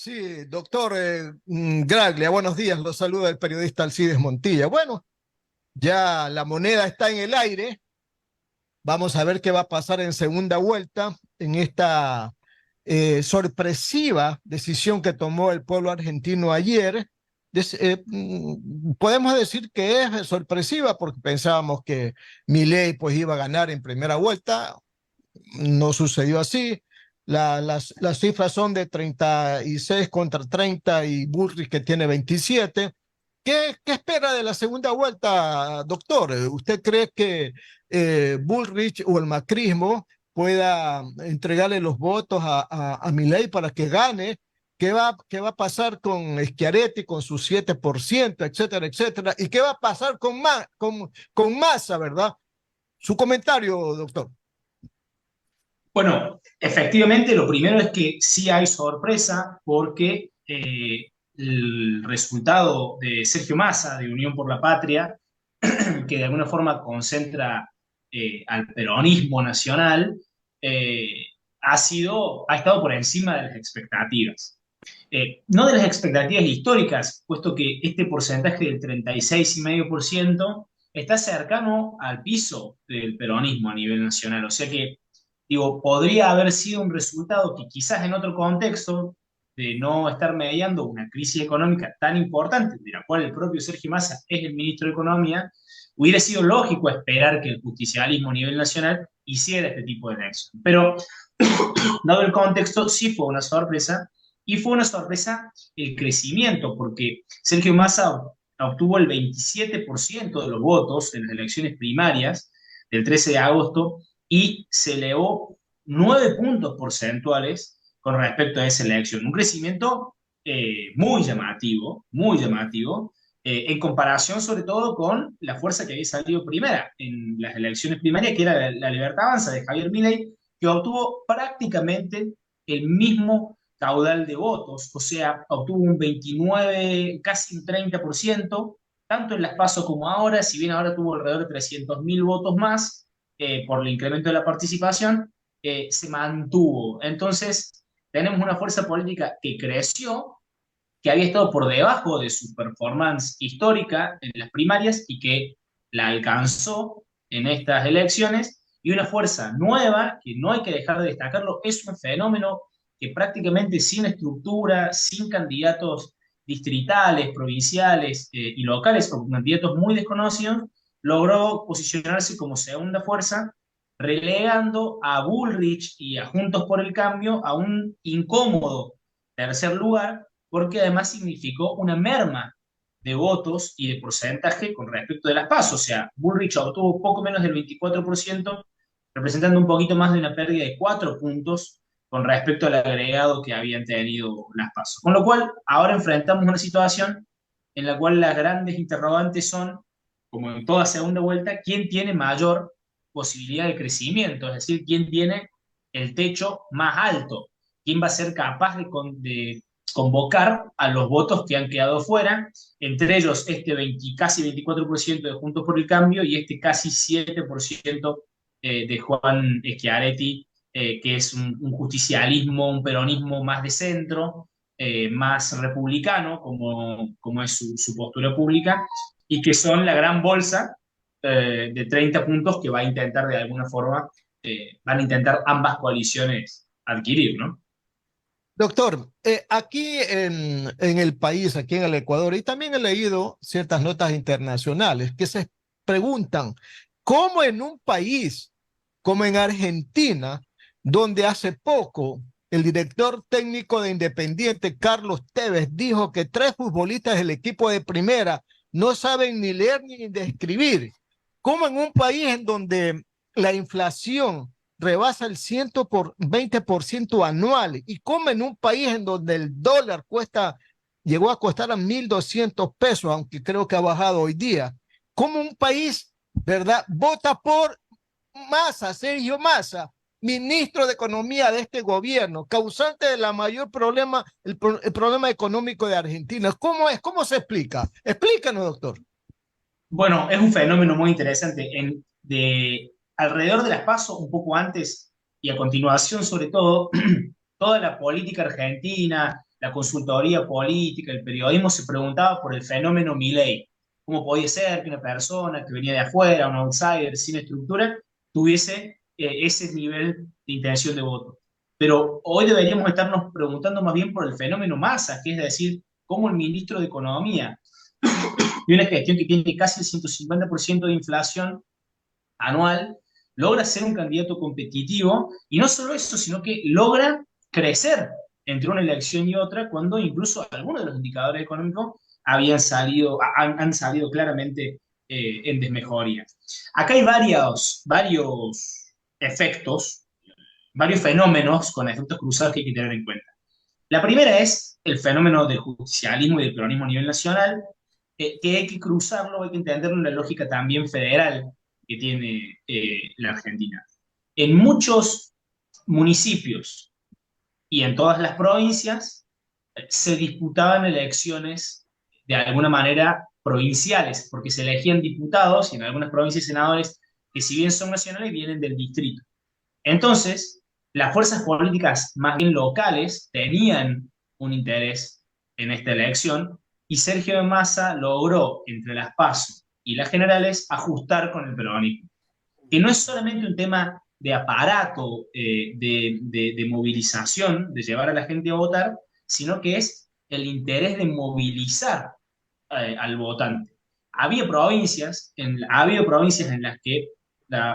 Sí, doctor Graglia, buenos días. Los saluda el periodista Alcides Montilla. Bueno, ya la moneda está en el aire. Vamos a ver qué va a pasar en segunda vuelta en esta sorpresiva decisión que tomó el pueblo argentino ayer. Podemos decir que es sorpresiva porque pensábamos que Milei pues iba a ganar en primera vuelta. No sucedió así. Las cifras son de 36 contra 30 y Bullrich que tiene 27. ¿Qué espera de la segunda vuelta, doctor? ¿Usted cree que Bullrich o el macrismo pueda entregarle los votos a Milei para que gane? ¿Qué va a pasar con Schiaretti con su 7%, etcétera, etcétera? ¿Y qué va a pasar con Massa, verdad? Su comentario, doctor. Bueno, efectivamente, lo primero es que sí hay sorpresa porque el resultado de Sergio Massa, de Unión por la Patria, que de alguna forma concentra al peronismo nacional, eh, ha estado por encima de las expectativas. No de las expectativas históricas, puesto que este porcentaje del 36,5% está cercano al piso del peronismo a nivel nacional. O sea que, digo, podría haber sido un resultado que quizás en otro contexto, de no estar mediando una crisis económica tan importante, de la cual el propio Sergio Massa es el ministro de Economía, hubiera sido lógico esperar que el justicialismo a nivel nacional hiciera este tipo de elección. Pero, dado el contexto, sí fue una sorpresa, y fue una sorpresa el crecimiento, porque Sergio Massa obtuvo el 27% de los votos en las elecciones primarias del 13 de agosto y se elevó 9 puntos porcentuales con respecto a esa elección. Un crecimiento muy llamativo, en comparación sobre todo con la fuerza que había salido primera en las elecciones primarias, que era la Libertad Avanza de Javier Milei, que obtuvo prácticamente el mismo caudal de votos, o sea, obtuvo un 29, casi un 30%, tanto en las PASO como ahora, si bien ahora tuvo alrededor de 300.000 votos más por el incremento de la participación, se mantuvo. Entonces, tenemos una fuerza política que creció, que había estado por debajo de su performance histórica en las primarias y que la alcanzó en estas elecciones, y una fuerza nueva, que no hay que dejar de destacarlo, es un fenómeno que prácticamente sin estructura, sin candidatos distritales, provinciales y locales, o candidatos muy desconocidos, logró posicionarse como segunda fuerza, relegando a Bullrich y a Juntos por el Cambio a un incómodo tercer lugar, porque además significó una merma de votos y de porcentaje con respecto de las PASO. O sea, Bullrich obtuvo poco menos del 24%, representando un poquito más de una pérdida de 4 puntos con respecto al agregado que habían tenido las PASO. Con lo cual, ahora enfrentamos una situación en la cual las grandes interrogantes son, como en toda segunda vuelta, quién tiene mayor posibilidad de crecimiento, es decir, quién tiene el techo más alto, quién va a ser capaz de convocar a los votos que han quedado fuera, entre ellos este 20, casi 24% de Juntos por el Cambio y este casi 7% de Juan Schiaretti, que es un justicialismo, un peronismo más de centro, más republicano, como es su postura pública, y que son la gran bolsa de 30 puntos que va a intentar de alguna forma, van a intentar ambas coaliciones adquirir, ¿no? Doctor, aquí en el país, aquí en el Ecuador, y también he leído ciertas notas internacionales que se preguntan cómo en un país como en Argentina, donde hace poco el director técnico de Independiente, Carlos Tevez, dijo que 3 futbolistas del equipo de primera no saben ni leer ni escribir, cómo en un país en donde la inflación rebasa el 120% anual y como en un país en donde el dólar llegó a costar a 1.200 pesos, aunque creo que ha bajado hoy día, como un país, ¿verdad?, vota por Massa, Sergio Massa, ministro de Economía de este gobierno, causante de la mayor problema, el problema económico de Argentina. ¿Cómo es? ¿Cómo se explica? Explícanos, doctor. Bueno, es un fenómeno muy interesante. Alrededor de las PASO, un poco antes y a continuación, sobre todo, toda la política argentina, la consultoría política, el periodismo se preguntaba por el fenómeno Milei. ¿Cómo podía ser que una persona que venía de afuera, un outsider sin estructura, tuviese ese nivel de intención de voto? Pero hoy deberíamos estarnos preguntando más bien por el fenómeno masa, que es decir, cómo el ministro de Economía, de una gestión que tiene casi el 150% de inflación anual, logra ser un candidato competitivo y no solo eso, sino que logra crecer entre una elección y otra cuando incluso algunos de los indicadores económicos han salido claramente en desmejoría. Acá hay varios efectos, varios fenómenos con efectos cruzados que hay que tener en cuenta. La primera es el fenómeno del justicialismo y del peronismo a nivel nacional, que hay que cruzarlo, hay que entenderlo en la lógica también federal que tiene la Argentina. En muchos municipios y en todas las provincias se disputaban elecciones de alguna manera provinciales, porque se elegían diputados y en algunas provincias senadores que si bien son nacionales vienen del distrito. Entonces, las fuerzas políticas más bien locales tenían un interés en esta elección y Sergio Massa logró, entre las PASO y las generales, ajustar con el peronismo. Que no es solamente un tema de aparato, de movilización, de llevar a la gente a votar, sino que es el interés de movilizar al votante. Ha habido provincias en las que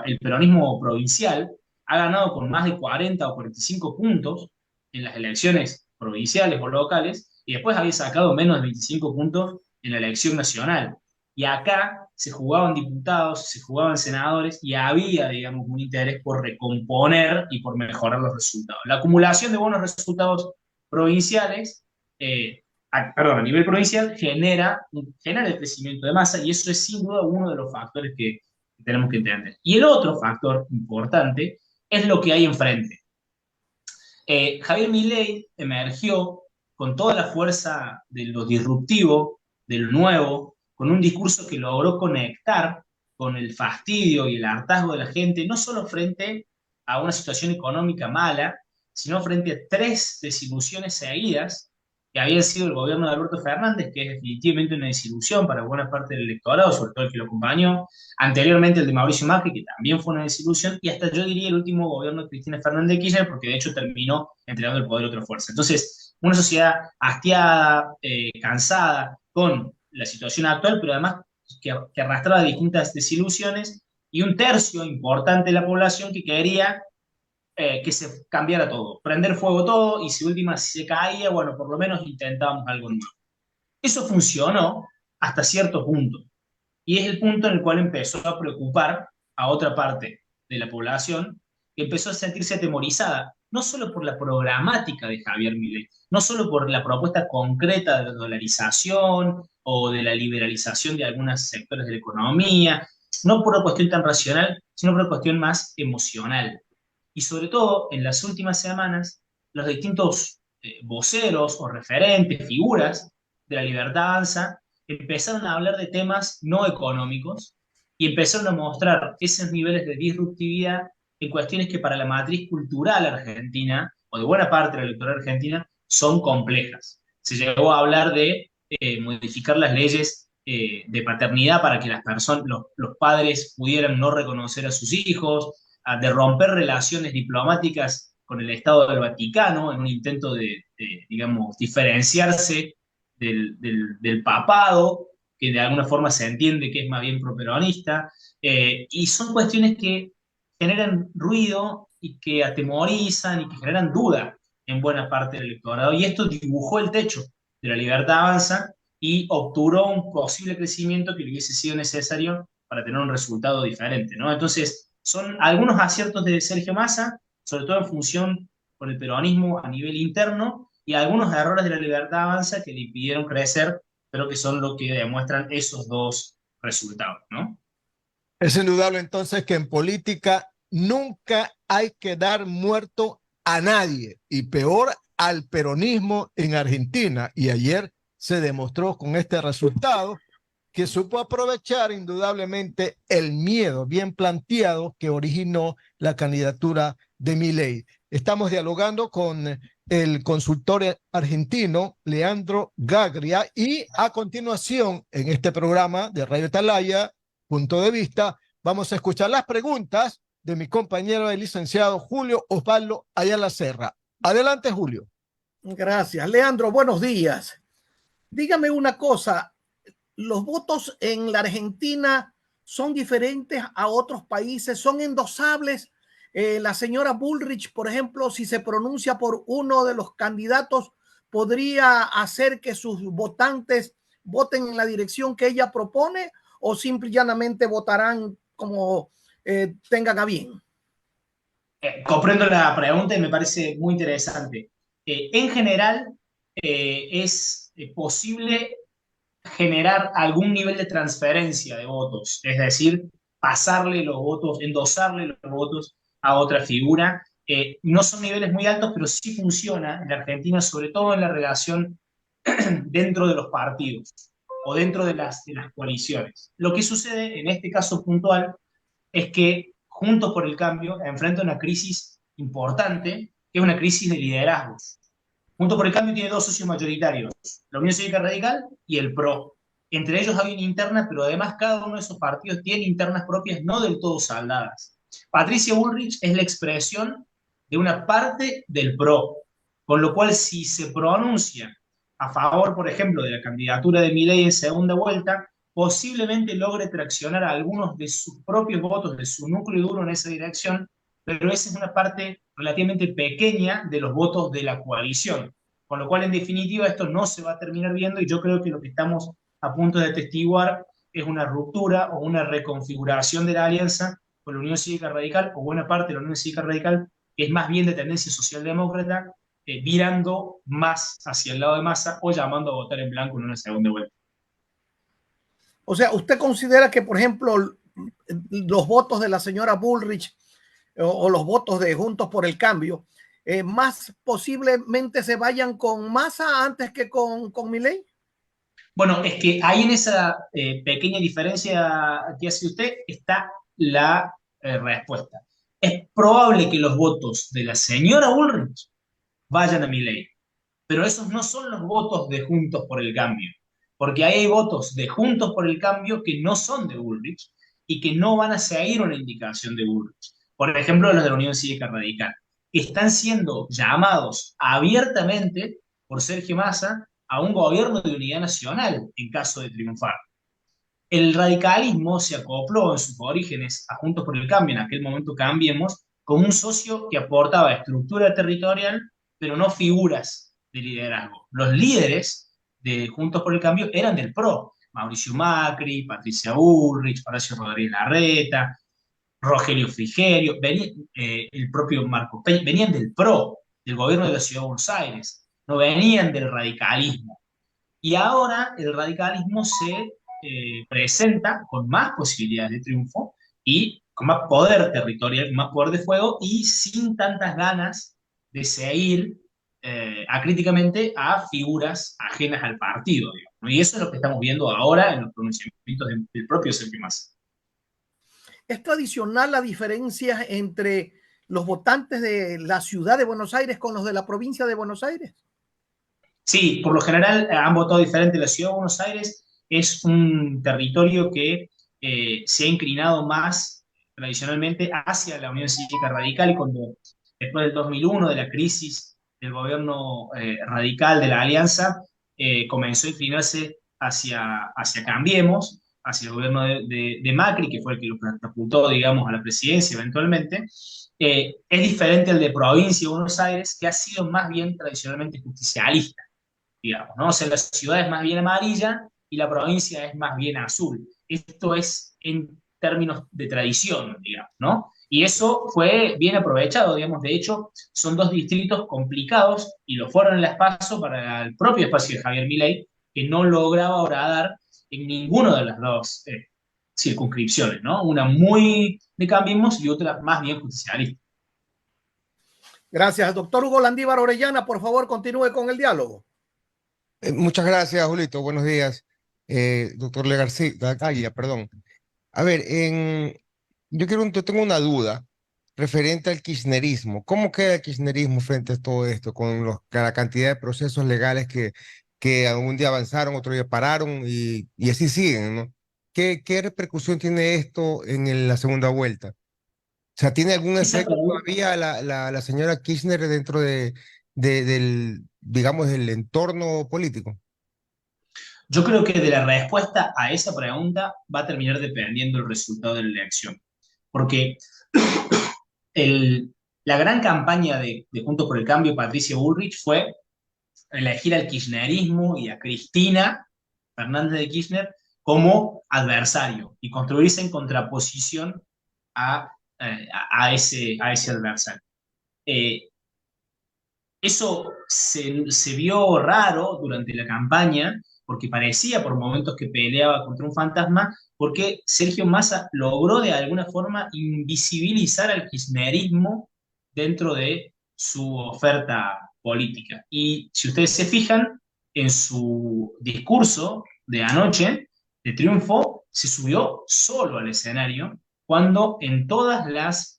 el peronismo provincial ha ganado con más de 40 o 45 puntos en las elecciones provinciales o locales y después había sacado menos de 25 puntos en la elección nacional. Y acá se jugaban diputados, se jugaban senadores y había, digamos, un interés por recomponer y por mejorar los resultados. La acumulación de buenos resultados provinciales a nivel provincial genera el crecimiento de masa y eso es sin duda uno de los factores que tenemos que entender. Y el otro factor importante es lo que hay enfrente. Javier Milei emergió con toda la fuerza de lo disruptivo, de lo nuevo, con un discurso que logró conectar con el fastidio y el hartazgo de la gente, no solo frente a una situación económica mala, sino frente a tres desilusiones seguidas que habían sido el gobierno de Alberto Fernández, que es definitivamente una desilusión para buena parte del electorado, sobre todo el que lo acompañó, anteriormente el de Mauricio Macri, que también fue una desilusión, y hasta yo diría el último gobierno de Cristina Fernández de Kirchner, porque de hecho terminó entregando el poder a otra fuerza. Entonces, una sociedad hastiada, cansada, con la situación actual, pero además que arrastraba distintas desilusiones, y un tercio importante de la población que quería que se cambiara todo, prender fuego todo y si última si se caía, bueno, por lo menos intentábamos algo nuevo. Eso funcionó hasta cierto punto y es el punto en el cual empezó a preocupar a otra parte de la población que empezó a sentirse atemorizada, no solo por la programática de Javier Milei, no solo por la propuesta concreta de la dolarización o de la liberalización de algunos sectores de la economía, no por una cuestión tan racional, sino por una cuestión más emocional. Y sobre todo, en las últimas semanas, los distintos voceros o referentes, figuras de la libertad avanza, empezaron a hablar de temas no económicos y empezaron a mostrar esos niveles de disruptividad en cuestiones que para la matriz cultural argentina, o de buena parte de la electoral argentina, son complejas. Se llegó a hablar de modificar las leyes de paternidad para que los padres pudieran no reconocer a sus hijos, de romper relaciones diplomáticas con el Estado del Vaticano en un intento digamos, diferenciarse del papado, que de alguna forma se entiende que es más bien properonista, y son cuestiones que generan ruido y que atemorizan y que generan duda en buena parte del electorado, y esto dibujó el techo de la libertad avanza y obturó un posible crecimiento que le hubiese sido necesario para tener un resultado diferente, ¿no? Entonces, son algunos aciertos de Sergio Massa, sobre todo en función con el peronismo a nivel interno, y algunos errores de la libertad avanza que le impidieron crecer, pero que son lo que demuestran esos dos resultados, ¿no? Es indudable entonces que en política nunca hay que dar muerto a nadie y peor al peronismo en Argentina. Y ayer se demostró con este resultado que supo aprovechar indudablemente el miedo bien planteado que originó la candidatura de Milei. Estamos dialogando con el consultor argentino Leandro Gagria, y a continuación en este programa de Radio Atalaya, Punto de Vista, vamos a escuchar las preguntas de mi compañero el licenciado Julio Osvaldo Ayala Serra. Adelante, Julio. Gracias. Leandro, buenos días. Dígame una cosa, ¿los votos en la Argentina son diferentes a otros países? ¿Son endosables? La señora Bullrich, por ejemplo, si se pronuncia por uno de los candidatos, ¿podría hacer que sus votantes voten en la dirección que ella propone o simple y llanamente votarán como tengan a bien? Comprendo la pregunta y me parece muy interesante. En general, es posible generar algún nivel de transferencia de votos, es decir, pasarle los votos, endosarle los votos a otra figura. No son niveles muy altos, pero sí funciona en la Argentina, sobre todo en la relación dentro de los partidos o dentro de las coaliciones. Lo que sucede en este caso puntual es que Juntos por el Cambio enfrenta una crisis importante, que es una crisis de liderazgos. Juntos por el Cambio tiene dos socios mayoritarios, la Unión Cívica Radical y el PRO. Entre ellos hay una interna, pero además cada uno de esos partidos tiene internas propias no del todo saldadas. Patricia Bullrich es la expresión de una parte del PRO, con lo cual si se pronuncia a favor, por ejemplo, de la candidatura de Milei en segunda vuelta, posiblemente logre traccionar a algunos de sus propios votos, de su núcleo duro en esa dirección, pero esa es una parte relativamente pequeña de los votos de la coalición. Con lo cual, en definitiva, esto no se va a terminar viendo y yo creo que lo que estamos a punto de atestiguar es una ruptura o una reconfiguración de la alianza con la Unión Cívica Radical, o buena parte de la Unión Cívica Radical, que es más bien de tendencia socialdemócrata, virando más hacia el lado de Massa o llamando a votar en blanco en una segunda vuelta. O sea, ¿usted considera que, por ejemplo, los votos de la señora Bullrich o los votos de Juntos por el Cambio, más posiblemente se vayan con Massa antes que con Milei? Bueno, es que ahí en esa pequeña diferencia que hace usted está la respuesta. Es probable que los votos de la señora Bullrich vayan a Milei, pero esos no son los votos de Juntos por el Cambio, porque ahí hay votos de Juntos por el Cambio que no son de Bullrich y que no van a seguir una indicación de Bullrich. Por ejemplo, los de la Unión Cívica Radical, que están siendo llamados abiertamente por Sergio Massa a un gobierno de unidad nacional en caso de triunfar. El radicalismo se acopló en sus orígenes a Juntos por el Cambio, en aquel momento Cambiemos, como un socio que aportaba estructura territorial, pero no figuras de liderazgo. Los líderes de Juntos por el Cambio eran del PRO, Mauricio Macri, Patricia Bullrich, Horacio Rodríguez Larreta, Rogelio Frigerio, el propio Marco Peña, venían del PRO, del gobierno de la Ciudad de Buenos Aires, no venían del radicalismo. Y ahora el radicalismo se presenta con más posibilidades de triunfo y con más poder territorial, más poder de fuego y sin tantas ganas de seguir acríticamente a figuras ajenas al partido, digamos, ¿no? Y eso es lo que estamos viendo ahora en los pronunciamientos del propio Sergio Massa. ¿Es tradicional la diferencia entre los votantes de la ciudad de Buenos Aires con los de la provincia de Buenos Aires? Sí, por lo general han votado diferente. La ciudad de Buenos Aires es un territorio que se ha inclinado más tradicionalmente hacia la Unión Cívica Radical y cuando después del 2001, de la crisis del gobierno radical de la Alianza, comenzó a inclinarse hacia Cambiemos, hacia el gobierno de Macri, que fue el que lo catapultó, digamos, a la presidencia eventualmente. Es diferente al de provincia de Buenos Aires, que ha sido más bien tradicionalmente justicialista, digamos, ¿no? O sea, la ciudad es más bien amarilla y la provincia es más bien azul. Esto es en términos de tradición, digamos, ¿no? Y eso fue bien aprovechado, digamos. De hecho, son dos distritos complicados y lo fueron en las PASO para el propio espacio de Javier Milei, que no lograba horadar en ninguno de las dos circunscripciones, ¿no? Una muy de Cambiemos y otra más bien justicialista. Gracias. Doctor Hugo Landívar Orellana, por favor, continúe con el diálogo. Muchas gracias, Julito. Buenos días, doctor Legarcía, perdón. A ver, yo tengo una duda. referente al kirchnerismo. ¿Cómo queda el kirchnerismo frente a todo esto, con la cantidad de procesos legales que algún día avanzaron, otro día pararon y así siguen, ¿no? ¿Qué repercusión tiene esto en la segunda vuelta? O sea, ¿tiene algún Esa efecto pregunta, todavía la señora Kirchner dentro del, digamos, del entorno político? yo creo que de la respuesta a esa pregunta va a terminar dependiendo el resultado de la elección. Porque el, la gran campaña de Juntos por el Cambio, Patricia Bullrich, fue elegir al kirchnerismo y a Cristina Fernández de Kirchner como adversario y construirse en contraposición a, a ese adversario. Eh, Eso se vio raro durante la campaña, porque parecía por momentos que peleaba contra un fantasma, porque Sergio Massa logró de alguna forma invisibilizar al kirchnerismo dentro de su oferta política. Y si ustedes se fijan, en su discurso de anoche, de triunfo, se subió solo al escenario, cuando en todas las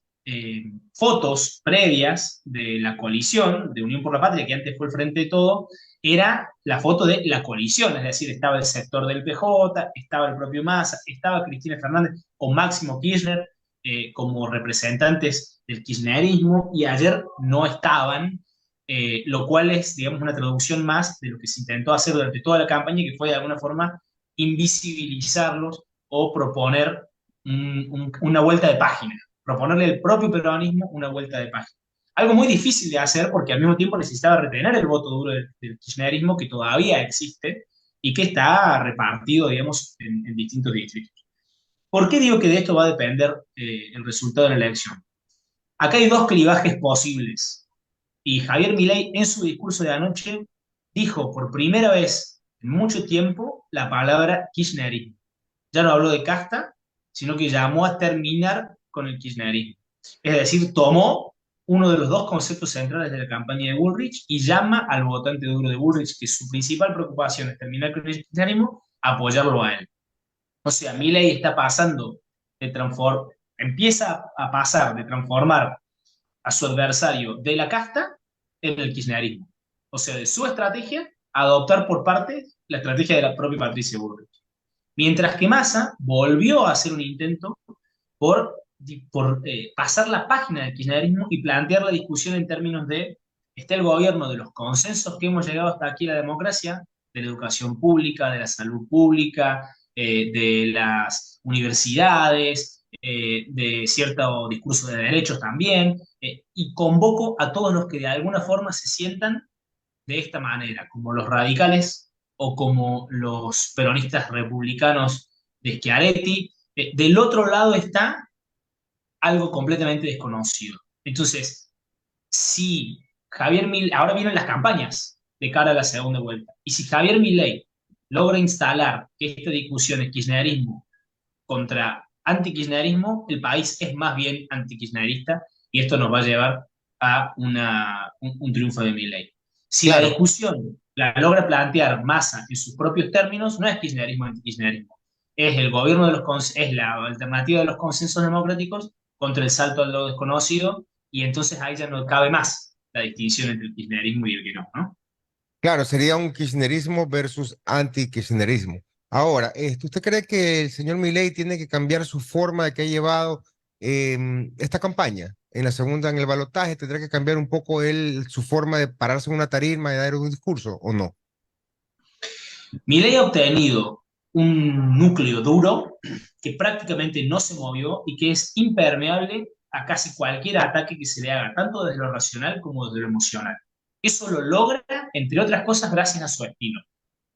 fotos previas de la coalición de Unión por la Patria, que antes fue el Frente de Todo, era la foto de la coalición, es decir, estaba el sector del PJ, estaba el propio Massa, estaba Cristina Fernández o Máximo Kirchner como representantes del kirchnerismo, y ayer no estaban, lo cual es, digamos, una traducción más de lo que se intentó hacer durante toda la campaña, que fue de alguna forma invisibilizarlos o proponer una vuelta de página, proponerle al propio peronismo una vuelta de página. Algo muy difícil de hacer porque al mismo tiempo necesitaba retener el voto duro del kirchnerismo, que todavía existe y que está repartido, digamos, en distintos distritos. ¿Por qué digo que de esto va a depender el resultado de la elección? Acá hay dos clivajes posibles. Y Javier Milei, en su discurso de anoche, dijo por primera vez en mucho tiempo la palabra kirchnerismo. Ya no habló de casta, sino que llamó a terminar con el kirchnerismo. Es decir, tomó uno de los dos conceptos centrales de la campaña de Bullrich y llama al votante duro de Bullrich, que su principal preocupación es terminar con el kirchnerismo, a apoyarlo a él. O sea, Milei está pasando de transformar, empieza a pasar de transformar a su adversario de la casta en el kirchnerismo. O sea, de su estrategia, adoptar por parte la estrategia de la propia Patricia Bullrich. Mientras que Massa volvió a hacer un intento por, pasar la página del kirchnerismo y plantear la discusión en términos de, está el gobierno de los consensos que hemos llegado hasta aquí a la democracia, de la educación pública, de la salud pública, de las universidades, de cierto discurso de derechos también, y convoco a todos los que de alguna forma se sientan de esta manera, como los radicales o como los peronistas republicanos de Schiaretti. Del otro lado está algo completamente desconocido. Entonces, si Javier Milei, ahora vienen las campañas de cara a la segunda vuelta, y si Javier Milei logra instalar que esta discusión es kirchnerismo contra antikirchnerismo, el país es más bien antikirchnerista y esto nos va a llevar a un triunfo de Milei. Si la Claro, discusión la logra plantear Massa en sus propios términos, no es kirchnerismo antikirchnerismo, es el gobierno de es la alternativa de los consensos democráticos contra el salto a lo desconocido, y entonces ahí ya no cabe más la distinción entre el kirchnerismo y el que no, ¿no? claro, sería un kirchnerismo versus anti-kirchnerismo. Ahora, ¿usted cree que el señor Milei tiene que cambiar su forma de que ha llevado esta campaña? En la segunda, en el balotaje, ¿tendrá que cambiar un poco él su forma de pararse en una tarima y dar un discurso o no? Milei ha obtenido un núcleo duro que prácticamente no se movió y que es impermeable a casi cualquier ataque que se le haga, tanto desde lo racional como desde lo emocional. Eso lo logra, entre otras cosas, gracias a su estilo.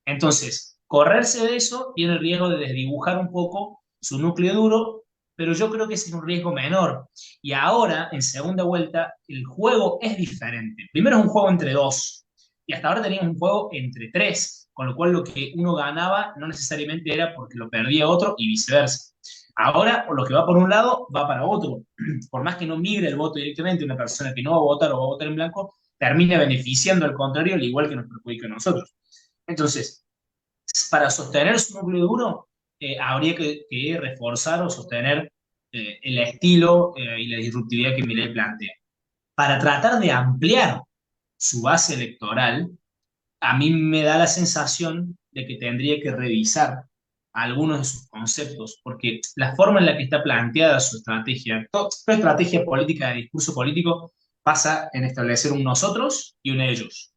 Entonces, correrse de eso tiene el riesgo de desdibujar un poco su núcleo duro, pero yo creo que ese es un riesgo menor. Y ahora, en segunda vuelta, el juego es diferente. Primero es un juego entre dos, y hasta ahora teníamos un juego entre tres, con lo cual lo que uno ganaba no necesariamente era porque lo perdía otro y viceversa. Ahora, lo que va por un lado, va para otro. Por más que no migre el voto directamente, una persona que no va a votar o va a votar en blanco, termina beneficiando al contrario, al igual que nos perjudica a nosotros. Entonces, para sostener su núcleo duro, habría que reforzar o sostener el estilo y la disruptividad que Milei plantea. Para tratar de ampliar su base electoral, a mí me da la sensación de que tendría que revisar algunos de sus conceptos, porque la forma en la que está planteada su estrategia, toda estrategia política de discurso político, pasa en establecer un nosotros y un ellos.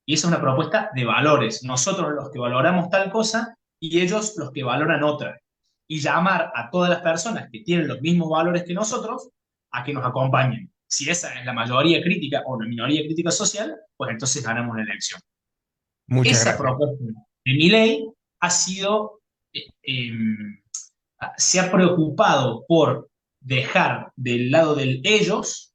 Y esa es una propuesta de valores. Nosotros los que valoramos tal cosa y ellos los que valoran otra. Y llamar a todas las personas que tienen los mismos valores que nosotros a que nos acompañen. Si esa es la mayoría crítica o la minoría crítica social, pues entonces ganamos la elección. Muchas Esa gracias. propuesta de Milei ha sido, se ha preocupado por dejar del lado del ellos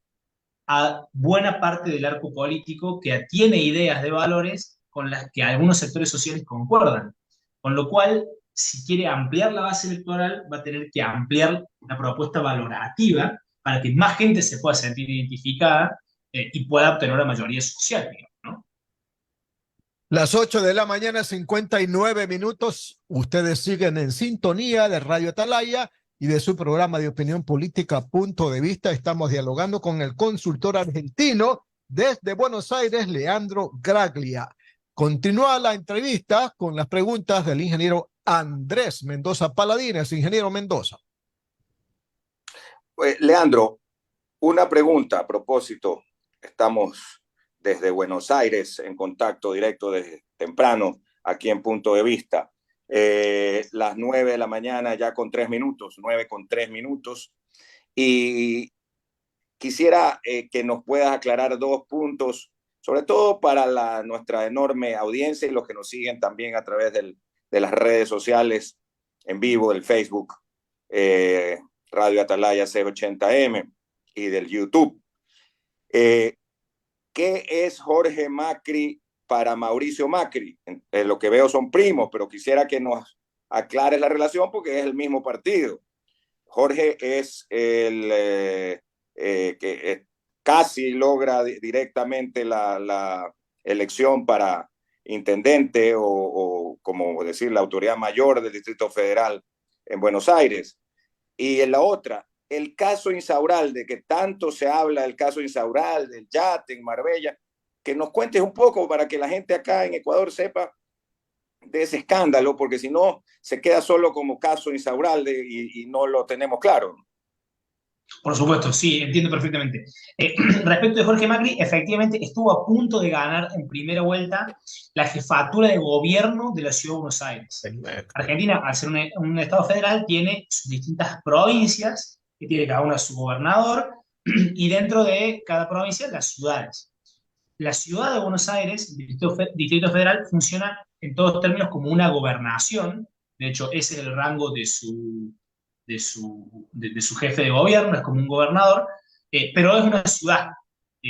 a buena parte del arco político que tiene ideas de valores con las que algunos sectores sociales concuerdan. Con lo cual, si quiere ampliar la base electoral, va a tener que ampliar la propuesta valorativa para que más gente se pueda sentir identificada y pueda obtener la mayoría social, digamos, ¿no? Las 8 de la mañana, 59 minutos. Ustedes siguen en sintonía de Radio Atalaya y de su programa de opinión política Punto de Vista. Estamos dialogando con el consultor argentino desde Buenos Aires, Leandro Graglia. Continúa la entrevista con las preguntas del ingeniero Andrés Mendoza Paladines. Ingeniero Mendoza. Leandro, una pregunta a propósito. Estamos desde Buenos Aires en contacto directo desde temprano aquí en Punto de Vista. Las 9 de la mañana ya con 3 minutos, 9 con 3 minutos. Y quisiera que nos puedas aclarar 2 puntos, sobre todo para nuestra enorme audiencia y los que nos siguen también a través de las redes sociales en vivo, del Facebook, Radio Atalaya C80M y del YouTube. ¿Qué es Jorge Macri para Mauricio Macri? Lo que veo son primos, pero quisiera que nos aclares la relación porque es el mismo partido. Jorge es el que casi logra directamente la elección para intendente o como decir, la autoridad mayor del Distrito Federal en Buenos Aires. Y en la otra, el caso Insaurralde, que tanto se habla del caso Insaurralde, del yate en Marbella, que nos cuentes un poco para que la gente acá en Ecuador sepa de ese escándalo, porque si no, se queda solo como caso Insaurralde y no lo tenemos claro. Por supuesto, sí, entiendo perfectamente. Respecto de Jorge Macri, efectivamente estuvo a punto de ganar en primera vuelta la jefatura de gobierno de la Ciudad de Buenos Aires. Argentina, al ser un Estado federal, tiene sus distintas provincias, que tiene cada una su gobernador, y dentro de cada provincia las ciudades. La Ciudad de Buenos Aires, el Distrito Federal, funciona en todos términos como una gobernación. De hecho, ese es el rango de su jefe de gobierno, es como un gobernador, pero es una ciudad,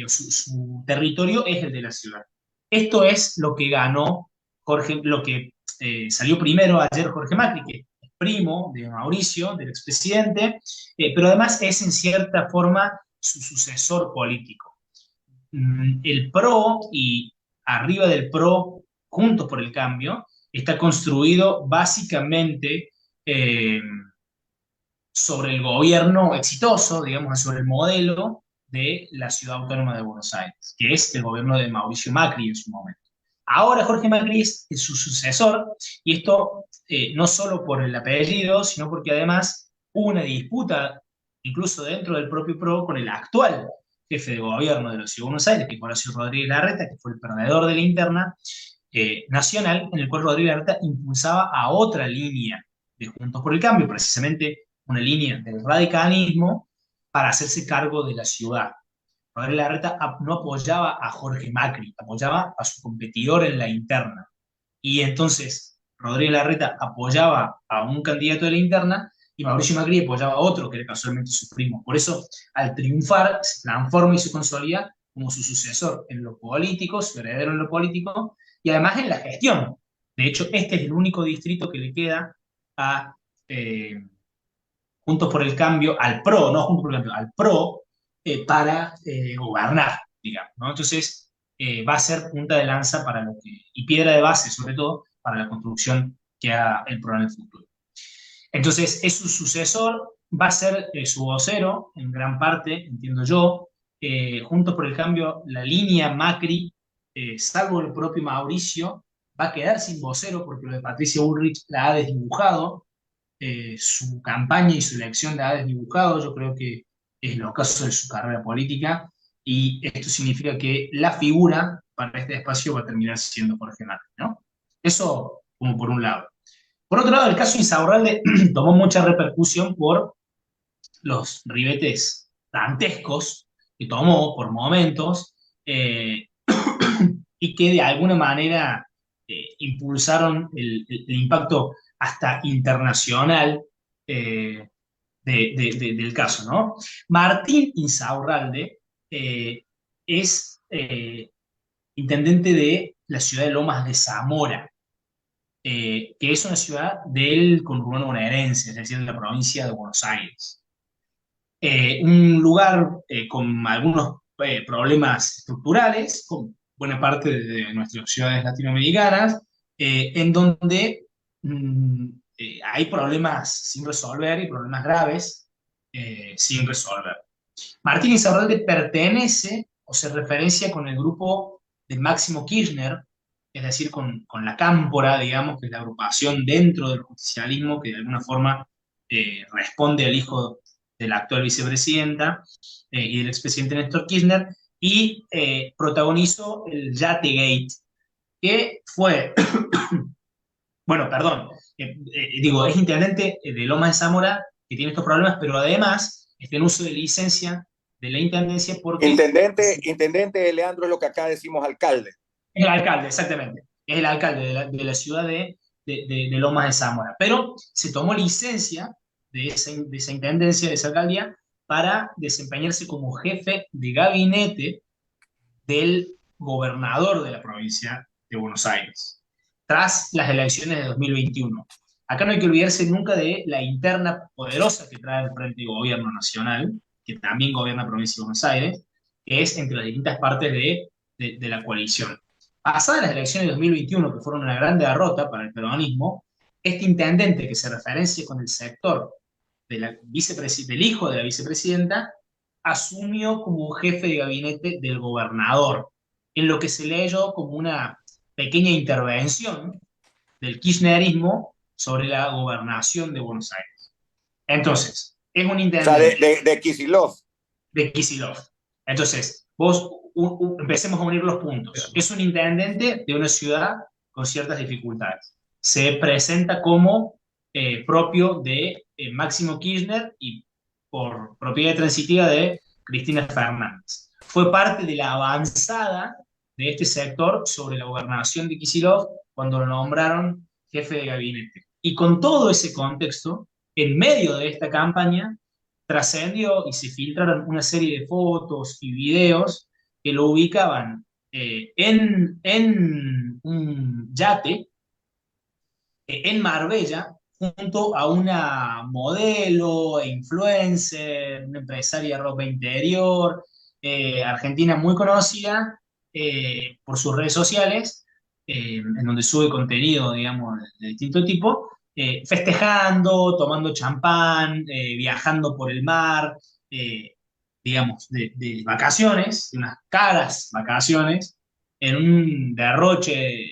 su territorio es el de la ciudad. Esto es lo que ganó Jorge, lo que salió primero ayer Jorge Macri, que es primo de Mauricio, del expresidente, pero además es en cierta forma su sucesor político. El PRO y arriba del PRO, Juntos por el Cambio, está construido básicamente sobre el gobierno exitoso, digamos, sobre el modelo de la Ciudad Autónoma de Buenos Aires, que es el gobierno de Mauricio Macri en su momento. Ahora Jorge Macri es su sucesor, y esto no solo por el apellido, sino porque además hubo una disputa, incluso dentro del propio PRO, con el actual jefe de gobierno de la Ciudad de Buenos Aires, que es Horacio Rodríguez Larreta, que fue el perdedor de la interna nacional, en el cual Rodríguez Larreta impulsaba a otra línea de Juntos por el Cambio, precisamente una línea del radicalismo para hacerse cargo de la ciudad. Rodríguez Larreta no apoyaba a Jorge Macri, apoyaba a su competidor en la interna. Y entonces Rodríguez Larreta apoyaba a un candidato de la interna y Mauricio Macri apoyaba a otro, que era casualmente su primo. Por eso, al triunfar, se transforma y se consolida como su sucesor en lo político, su heredero en lo político, y además en la gestión. De hecho, este es el único distrito que le queda a Juntos por el Cambio, al PRO, no Juntos por el Cambio, al PRO, para gobernar, digamos, ¿no? Entonces, va a ser punta de lanza para lo que, y piedra de base, sobre todo, para la construcción que haga el PRO en el futuro. Entonces, es su sucesor, va a ser su vocero, en gran parte, entiendo yo. Juntos por el Cambio, la línea Macri, salvo el propio Mauricio, va a quedar sin vocero porque lo de Patricia Bullrich la ha desdibujado. Su campaña y su elección la ha desdibujado. Yo creo que es el ocaso de su carrera política, y esto significa que la figura para este espacio va a terminar siendo Jorge Macri, ¿no? Eso como por un lado. Por otro lado, el caso Insaurralde tomó mucha repercusión por los ribetes dantescos que tomó por momentos, y que de alguna manera impulsaron el impacto hasta internacional del caso, ¿no? Martín Insaurralde es intendente de la ciudad de Lomas de Zamora, que es una ciudad del conurbano bonaerense, es decir, de la provincia de Buenos Aires. Un lugar con algunos problemas estructurales, con buena parte de nuestras ciudades latinoamericanas, en donde hay problemas sin resolver y problemas graves sin resolver. Martín Insaurralde pertenece o se referencia con el grupo de Máximo Kirchner, es decir, con la Cámpora, digamos, que es la agrupación dentro del justicialismo que de alguna forma responde al hijo de la actual vicepresidenta y del expresidente Néstor Kirchner, y protagonizó el Yategate, que fue, bueno, perdón, digo, es intendente de Lomas de Zamora, que tiene estos problemas, pero además está en uso de licencia de la intendencia porque... Intendente, Leandro, es lo que acá decimos alcalde. Es el alcalde, exactamente. Es el alcalde de la ciudad de Lomas de Zamora. Pero se tomó licencia de esa intendencia, de esa alcaldía, para desempeñarse como jefe de gabinete del gobernador de la provincia de Buenos Aires, tras las elecciones de 2021. Acá no hay que olvidarse nunca de la interna poderosa que trae el Frente de Gobierno Nacional, que también gobierna la provincia de Buenos Aires, que es entre las distintas partes de la coalición. Pasadas las elecciones de 2021, que fueron una gran derrota para el peronismo, este intendente que se referencia con el sector del hijo de la vicepresidenta, asumió como jefe de gabinete del gobernador, en lo que se leyó como una pequeña intervención del kirchnerismo sobre la gobernación de Buenos Aires. Entonces, es un intendente... O sea, de Kicillof. De Kicillof. Entonces, vos empecemos a unir los puntos. Es un intendente de una ciudad con ciertas dificultades. Se presenta como propio de Máximo Kirchner y por propiedad transitiva de Cristina Fernández. Fue parte de la avanzada de este sector sobre la gobernación de Kicillof cuando lo nombraron jefe de gabinete. Y con todo ese contexto, en medio de esta campaña, trascendió y se filtraron una serie de fotos y videos que lo ubicaban en un yate en Marbella, junto a una modelo e influencer, una empresaria de ropa interior, argentina muy conocida por sus redes sociales, en donde sube contenido, digamos, de distinto tipo, festejando, tomando champán, viajando por el mar, digamos, de vacaciones, de unas caras vacaciones, en un derroche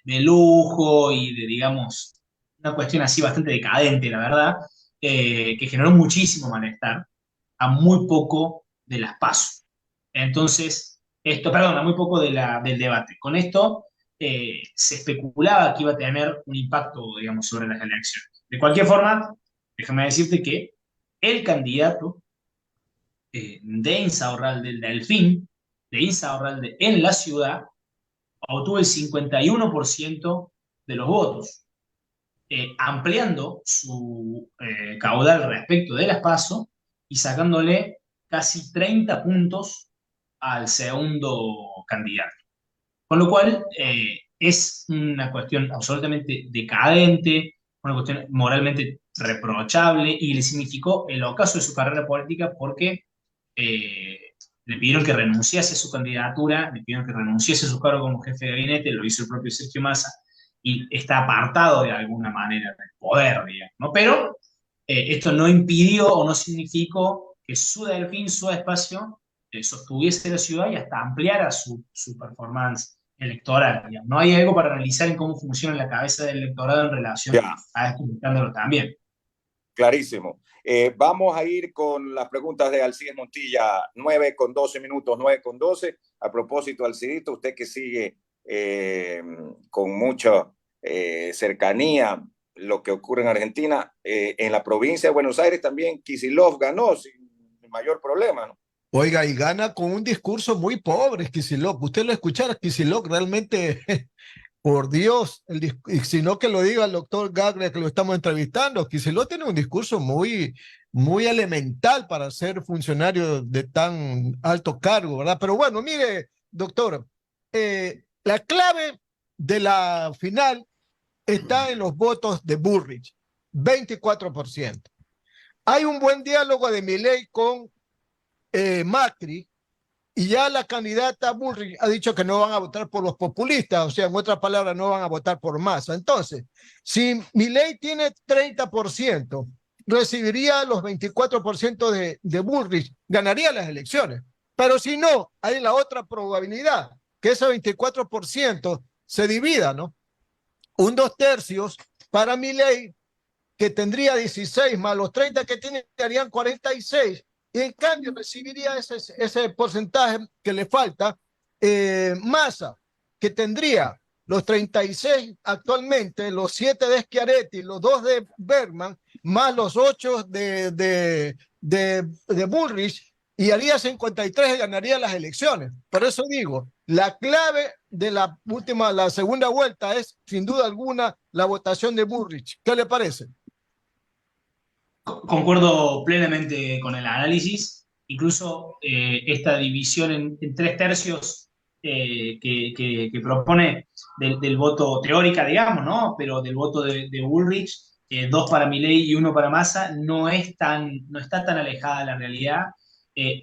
de lujo y de, digamos, una cuestión así bastante decadente, la verdad, que generó muchísimo malestar a muy poco de las PASO. Entonces, a muy poco del debate. Con esto se especulaba que iba a tener un impacto, digamos, sobre las elecciones. De cualquier forma, déjame decirte que el candidato de Insaurralde, del Delfín, de Insaurralde en la ciudad, obtuvo el 51% de los votos, ampliando su caudal respecto de las PASO y sacándole casi 30 puntos al segundo candidato. Con lo cual, es una cuestión absolutamente decadente, una cuestión moralmente reprochable, y le significó el ocaso de su carrera política porque le pidieron que renunciase a su candidatura, le pidieron que renunciase a su cargo como jefe de gabinete, lo hizo el propio Sergio Massa, y está apartado de alguna manera del poder, digamos, ¿no? Pero Esto no impidió o no significó que su delfín, su espacio, sostuviese la ciudad y hasta ampliara su performance electoral. Digamos. No hay algo para analizar en cómo funciona la cabeza del electorado en relación Ya, a este escándalo también. clarísimo. Vamos a ir con las preguntas de Alcides Montilla, 9:12, 9:12. A propósito, Alcidito, usted que sigue con mucha cercanía lo que ocurre en Argentina, en la provincia de Buenos Aires también Kicillof ganó sin mayor problema, ¿no? Oiga, y gana con un discurso muy pobre, Kicillof. Usted lo escuchara, Kicillof realmente, por Dios, y si no que lo diga el doctor Gagre, que lo estamos entrevistando, Kicillof tiene un discurso muy elemental para ser funcionario de tan alto cargo, ¿verdad? Pero bueno, mire, doctor, la clave de la final está en los votos de Bullrich, 24%. Hay un buen diálogo de Milei con Macri, y ya la candidata Bullrich ha dicho que no van a votar por los populistas, o sea, en otras palabras, no van a votar por Massa. Entonces, si Milei tiene 30%, recibiría los 24% de Bullrich, ganaría las elecciones. Pero si no, hay la otra probabilidad, que ese 24% se divida, ¿no? Un 2/3 para Milei, que tendría 16 más los 30 que tiene, harían 46, y en cambio recibiría ese porcentaje que le falta Massa, que tendría los 36 actualmente, los 7 de Schiaretti, los 2 de Bergman, más los 8 de Bullrich, y haría 53 y ganaría las elecciones. Por eso digo, la clave de la segunda vuelta es, sin duda alguna, la votación de Bullrich. ¿Qué le parece? Concuerdo plenamente con el análisis, incluso esta división en 3/3 que propone del voto teórica, digamos, ¿no? Pero del voto de Bullrich, 2 para Milei y 1 para Massa, no está tan alejada de la realidad,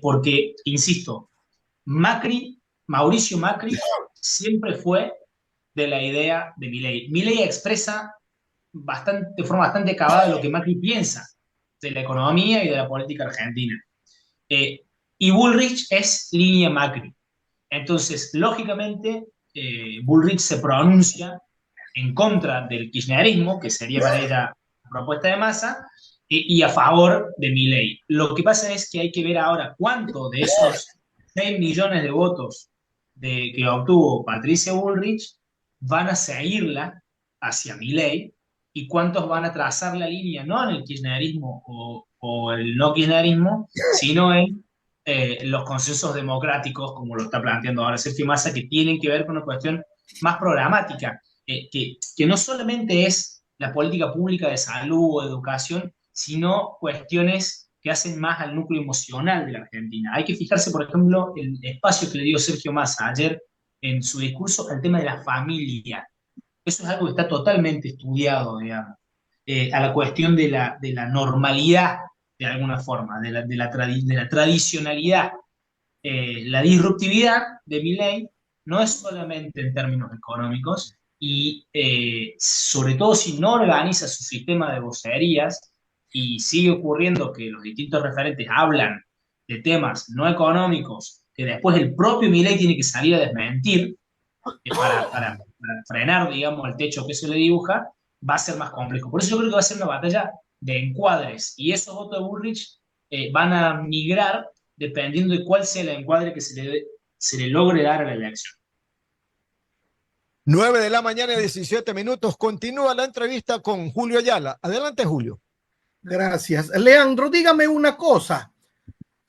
porque, insisto, Mauricio Macri siempre fue de la idea de Milei. Milei expresa de forma bastante acabada lo que Macri piensa de la economía y de la política argentina. Y Bullrich es línea Macri. Entonces, lógicamente, Bullrich se pronuncia en contra del kirchnerismo, que sería para ella la propuesta de Massa, y a favor de Milei. Lo que pasa es que hay que ver ahora cuánto de esos 6 millones de votos que obtuvo Patricia Bullrich van a seguirla hacia Milei y cuántos van a trazar la línea, no en el kirchnerismo o el no kirchnerismo, sino en los consensos democráticos, como lo está planteando ahora Sergio Massa, que tienen que ver con una cuestión más programática, que no solamente es la política pública de salud o educación, sino cuestiones que hacen más al núcleo emocional de la Argentina. Hay que fijarse, por ejemplo, el espacio que le dio Sergio Massa ayer en su discurso al tema de la familia. Eso es algo que está totalmente estudiado, digamos, a la cuestión de la normalidad, de alguna forma, de la tradicionalidad. La disruptividad de Milei no es solamente en términos económicos y sobre todo si no organiza su sistema de vocerías y sigue ocurriendo que los distintos referentes hablan de temas no económicos que después el propio Milei tiene que salir a desmentir para frenar, digamos, el techo que se le dibuja, va a ser más complejo. Por eso yo creo que va a ser una batalla de encuadres y esos votos de Bullrich van a migrar dependiendo de cuál sea el encuadre que se le logre dar a la elección. 9 de la mañana, 17 minutos. Continúa la entrevista con Julio Ayala. Adelante, Julio. Gracias. Leandro, dígame una cosa.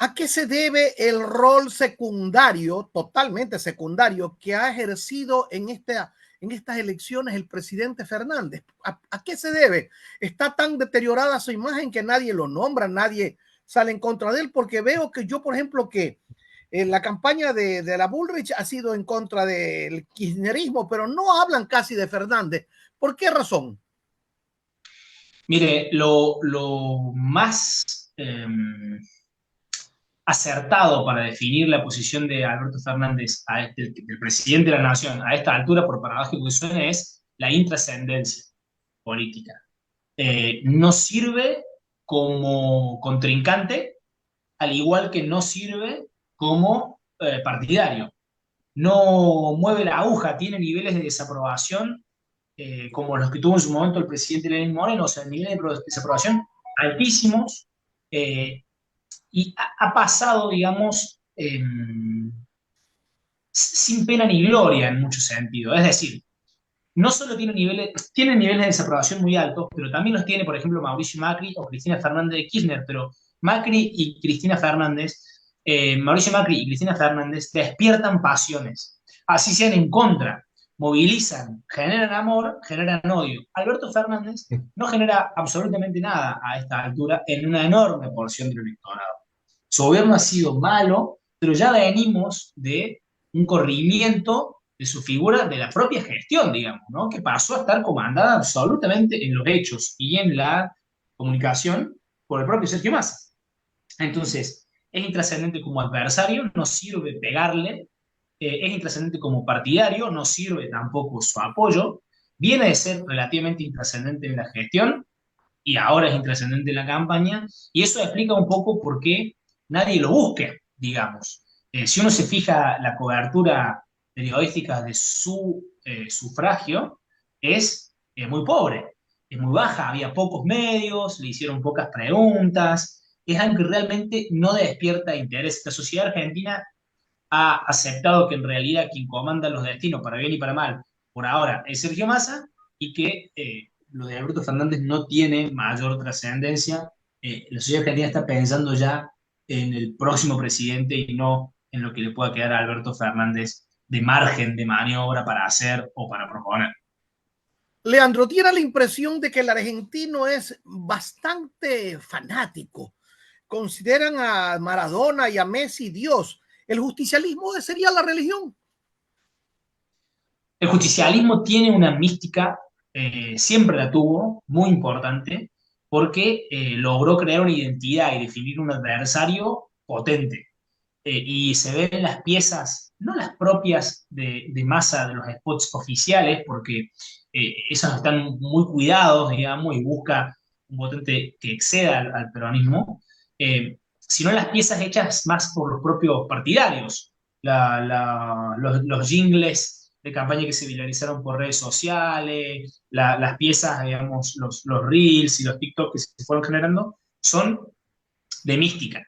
¿A qué se debe el rol secundario, totalmente secundario, que ha ejercido en estas elecciones el presidente Fernández? ¿A qué se debe? Está tan deteriorada su imagen que nadie lo nombra, nadie sale en contra de él, porque veo que yo, por ejemplo, que la campaña de la Bullrich ha sido en contra del kirchnerismo, pero no hablan casi de Fernández. ¿Por qué razón? Mire, lo más acertado para definir la posición de Alberto Fernández, del presidente de la Nación, a esta altura, por paradójico que suene, es la intrascendencia política. No sirve como contrincante, al igual que no sirve como partidario. No mueve la aguja, tiene niveles de desaprobación como los que tuvo en su momento el presidente Lenín Moreno, o sea, niveles de desaprobación altísimos, y ha pasado, digamos, sin pena ni gloria en muchos sentidos. Es decir, no solo tiene niveles de desaprobación muy altos, pero también los tiene, por ejemplo, Mauricio Macri o Cristina Fernández de Kirchner, pero Mauricio Macri y Cristina Fernández despiertan pasiones, así sean en contra, movilizan, generan amor, generan odio. Alberto Fernández no genera absolutamente nada a esta altura en una enorme porción del electorado. Su gobierno ha sido malo, pero ya venimos de un corrimiento de su figura, de la propia gestión, digamos, ¿no? Que pasó a estar comandada absolutamente en los hechos y en la comunicación por el propio Sergio Massa. Entonces, es intrascendente como adversario, no sirve pegarle, es intrascendente como partidario, no sirve tampoco su apoyo, viene de ser relativamente intrascendente en la gestión y ahora es intrascendente en la campaña, y eso explica un poco por qué nadie lo busca, digamos. Si uno se fija la cobertura periodística de su sufragio, es muy pobre, es muy baja, había pocos medios, le hicieron pocas preguntas, es algo que realmente no despierta interés. La sociedad argentina ha aceptado que en realidad quien comanda los destinos, para bien y para mal, por ahora es Sergio Massa, y que lo de Alberto Fernández no tiene mayor trascendencia. La sociedad argentina está pensando ya en el próximo presidente y no en lo que le pueda quedar a Alberto Fernández de margen de maniobra para hacer o para proponer. Leandro, tiene la impresión de que el argentino es bastante fanático. Consideran a Maradona y a Messi Dios. ¿El justicialismo sería la religión? El justicialismo tiene una mística, siempre la tuvo, muy importante, porque logró crear una identidad y definir un adversario potente. Y se ven las piezas, no las propias de Massa, de los spots oficiales, porque esos están muy cuidados, digamos, y busca un votante que exceda al peronismo, sino las piezas hechas más por los propios partidarios, los jingles de campaña que se viralizaron por redes sociales, las piezas, digamos, los reels y los TikTok que se fueron generando, son de mística.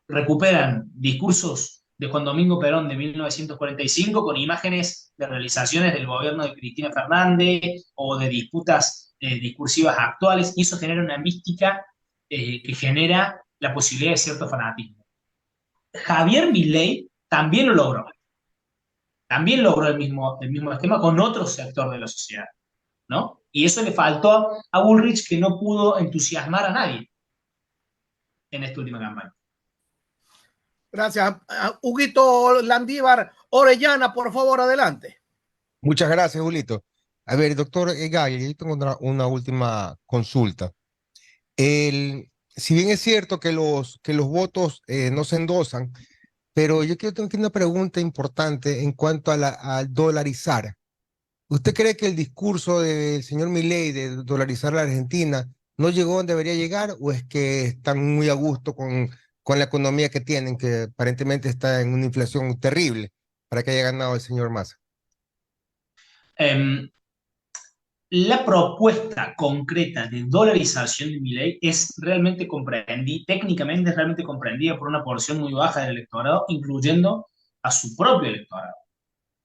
Recuperan discursos de Juan Domingo Perón de 1945 con imágenes de realizaciones del gobierno de Cristina Fernández o de disputas discursivas actuales, y eso genera una mística que genera la posibilidad de cierto fanatismo. Javier Milei también lo logró. También logró el mismo esquema con otro sector de la sociedad, ¿no? Y eso le faltó a Bullrich, que no pudo entusiasmar a nadie en esta última campaña. Gracias. Huguito Landívar Orellana, por favor, adelante. Muchas gracias, Julito. A ver, doctor Gay, yo tengo una última consulta. Si bien es cierto que los votos no se endosan, pero yo quiero tener una pregunta importante en cuanto al dolarizar. ¿Usted cree que el discurso del señor Milei de dolarizar la Argentina no llegó donde debería llegar, o es que están muy a gusto con la economía que tienen, que aparentemente está en una inflación terrible, para que haya ganado el señor Massa? La propuesta concreta de dolarización de Milei es realmente técnicamente es realmente comprendida por una porción muy baja del electorado, incluyendo a su propio electorado.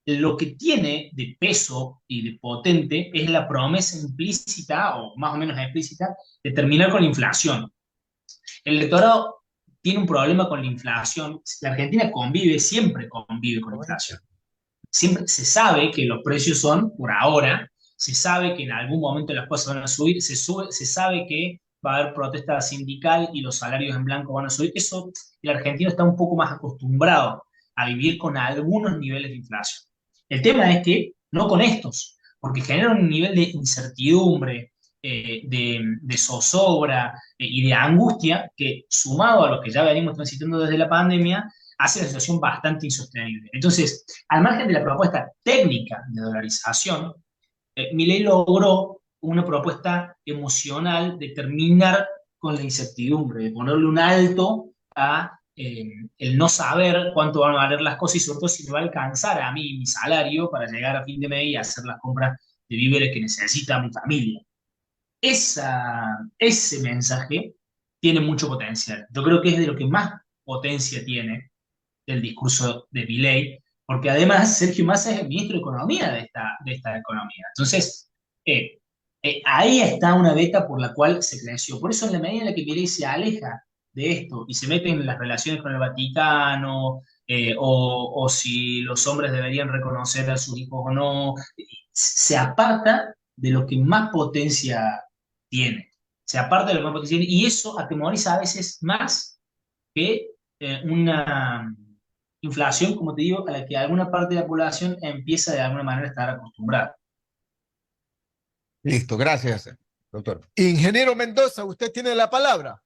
Lo que tiene de peso y de potente es la promesa implícita, o más o menos explícita, de terminar con la inflación. El electorado tiene un problema con la inflación. La Argentina siempre convive con la inflación. Siempre se sabe que los precios son por ahora, se sabe que en algún momento las cosas van a subir, se sabe que va a haber protesta sindical y los salarios en blanco van a subir. Eso, el argentino está un poco más acostumbrado a vivir con algunos niveles de inflación. El tema es que no con estos, porque generan un nivel de incertidumbre, de zozobra y de angustia que, sumado a lo que ya venimos transitando desde la pandemia, hace la situación bastante insostenible. Entonces, al margen de la propuesta técnica de dolarización, Milei logró una propuesta emocional de terminar con la incertidumbre, de ponerle un alto a el no saber cuánto van a valer las cosas y sobre todo si me va a alcanzar a mí mi salario para llegar a fin de mes y hacer las compras de víveres que necesita mi familia. Ese mensaje tiene mucho potencial. Yo creo que es de lo que más potencia tiene del discurso de Milei, porque además Sergio Massa es el ministro de Economía de esta economía. Entonces, ahí está una beta por la cual se creció. Por eso, en la medida en la que Milei se aleja de esto y se mete en las relaciones con el Vaticano, o si los hombres deberían reconocer a sus hijos o no, se aparta de lo que más potencia tiene. Se aparta de lo que más potencia tiene, y eso atemoriza a veces más que una inflación, como te digo, a la que alguna parte de la población empieza de alguna manera a estar acostumbrada. Listo, gracias, doctor. Ingeniero Mendoza, usted tiene la palabra.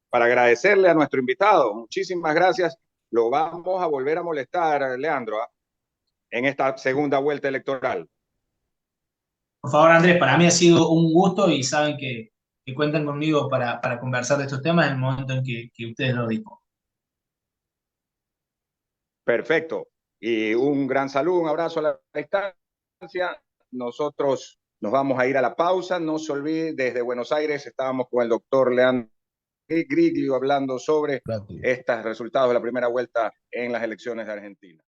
Para agradecerle a nuestro invitado, muchísimas gracias. Lo vamos a volver a molestar, Leandro, en esta segunda vuelta electoral. Por favor, Andrés, para mí ha sido un gusto y saben que cuentan conmigo para conversar de estos temas en el momento en que ustedes lo dispongan. Perfecto. Y un gran saludo, un abrazo a la distancia. Nosotros nos vamos a ir a la pausa. No se olvide, desde Buenos Aires estábamos con el doctor Leandro Griglio hablando sobre estos resultados de la primera vuelta en las elecciones de Argentina.